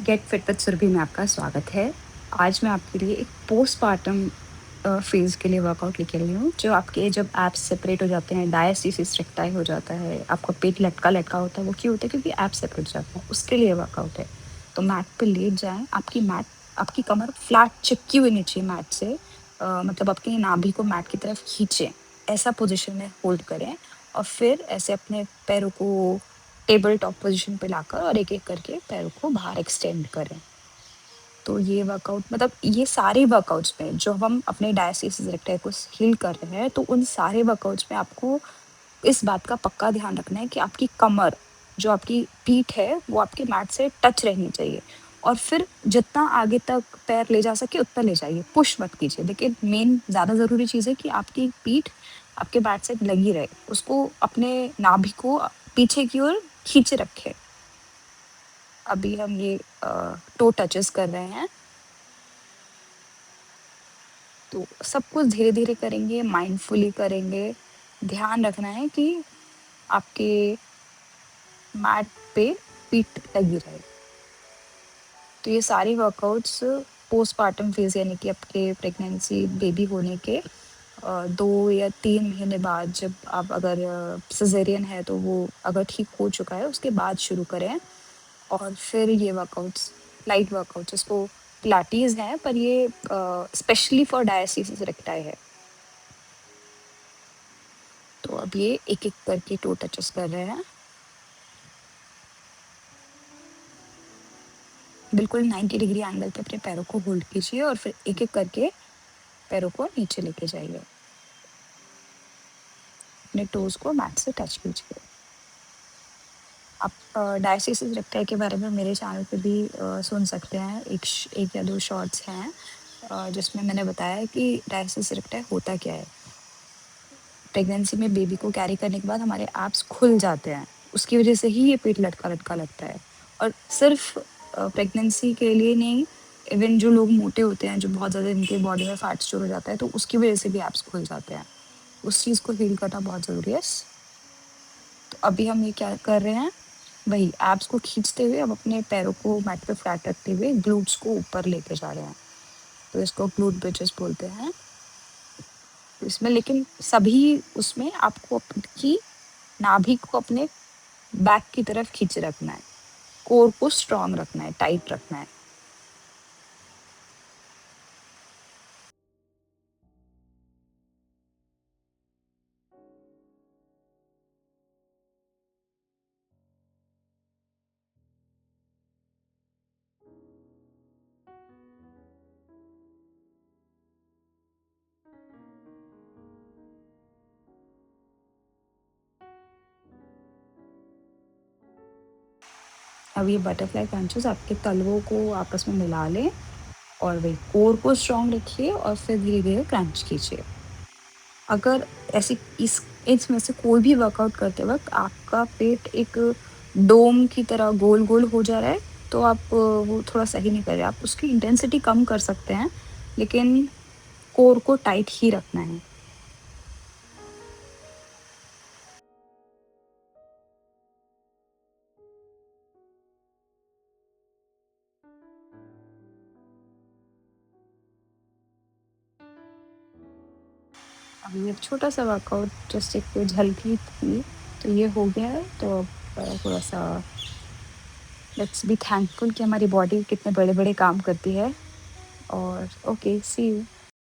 Get fit with Surabhi में आपका स्वागत है। आज मैं आपके लिए एक पोस्टपार्टम फ़ेज़ के लिए वर्कआउट लेके आई हूँ, जो आपके जब एब्स सेपरेट हो जाते हैं, डायस्टीसिस रेक्टाई हो जाता है, आपका पेट लटका-लटका होता है, वो क्यों होता है? क्योंकि एब्स सेपरेट हो जाते हैं, उसके लिए वर्कआउट है। तो मैट पे लेट जाएँ, आपकी कमर फ्लैट चिपकी हुई नीचे मैट से मतलब आपकी नाभि को मैट की तरफ खींचें, ऐसा पोज़ीशन में होल्ड करें और फिर ऐसे अपने पैरों को टेबल टॉप पोज़ीशन पे लाकर और एक-एक करके पैरों को बाहर एक्सटेंड करें। तो ये वर्कआउट मतलब ये सारे वर्कआउट्स में जो हम अपने डायस्टीसिस रेक्टाई को हील कर रहे हैं, तो उन सारे वर्कआउट्स में आपको इस बात का पक्का ध्यान रखना है कि आपकी कमर, जो आपकी पीठ है, वो आपके मैट से टच रहनी चाहिए और फिर जितना आगे तक पैर ले जा सके उतना ले जाइए, पुश मत कीजिए। लेकिन मेन ज़्यादा ज़रूरी चीज़ है कि आपकी पीठ आपके मैट से लगी रहे, उसको अपने नाभि को पीछे की ओर खींचे रखें। अभी हम ये टो टचेस कर रहे हैं, तो सब कुछ धीरे-धीरे करेंगे, माइंडफुली करेंगे। ध्यान रखना है कि आपके मैट पे पीठ लगी रहे। तो ये सारे वर्कआउट्स पोस्टपार्टम फेज़ यानी कि आपके प्रेगनेंसी बेबी होने के 2 या 3 महीने बाद जब आप अगर सिज़ेरियन है तो वो अगर ठीक हो चुका है उसके बाद शुरू करें और फिर ये वर्कआउट्स लाइट वर्कआउट्स इसको पिलाटीज़ हैं पर ये स्पेशली फॉर डायस्टीसिस रेक्टाई है। तो अब ये एक-एक करके टो टचेस कर रहे हैं। बिल्कुल 90 डिग्री एंगल पे अपने पैरों को होल्ड कीजिए और फिर एक-एक करके पैरों को नीचे लेके जाइए। अपने टोज़ को मैट से टच कीजिए। आप डायस्टीसिस रेक्टाई के बारे में मेरे चैनल पे भी सुन सकते हैं। 1 या 2 शॉर्ट्स हैं जिसमें मैंने बताया है कि डायस्टीसिस रेक्टाई होता क्या है। प्रेगनेंसी में बेबी को कैरी करने के बाद हमारे एब्स खुल जाते हैं, उसकी वजह से ही ये पेट लटका-लटका लगता है और सिर्फ़ प्रेगनेंसी के लिए नहीं, इवन जो लोग मोटे होते हैं, जो बहुत ज़्यादा इनके बॉडी में फैट स्टोर हो जाता है, तो उसकी वजह से भी एब्स खुल जाते हैं। उस चीज़ को हील करना बहुत ज़रूरी है। तो अभी हम ये क्या कर रहे हैं, वही एब्स को खींचते हुए अब अपने पैरों को मैट पे फ्लैट रखते हुए ग्लूट्स को ऊपर लेके जा रहे हैं। तो इसको ग्लूट ब्रिजेस बोलते हैं। इसमें लेकिन सभी उसमें आपको आपकी नाभि को अपने बैक की तरफ खींचे रखना है, कोर को स्ट्रॉन्ग रखना है, टाइट रखना है। अब ये बटरफ्लाई क्रंचेस आपके तलवों को आपस में मिला लें और वही कोर को स्ट्रॉन्ग रखिए और फिर धीरे-धीरे क्रंच कीजिए। अगर ऐसी इस इसमें से कोई भी वर्कआउट करते वक़्त आपका पेट एक डोम की तरह गोल-गोल हो जा रहा है, तो आप वो थोड़ा सही नहीं कर रहे। आप उसकी इंटेंसिटी कम कर सकते हैं, लेकिन कोर को टाइट ही रखना है। अभी एक छोटा-सा वर्कआउट जस्ट एक झलकी थी, तो ये हो गया है, तो अब थोड़ा-सा लेट्स बी थैंकफुल कि हमारी बॉडी कितने बड़े-बड़े काम करती है और ओके, सी यू।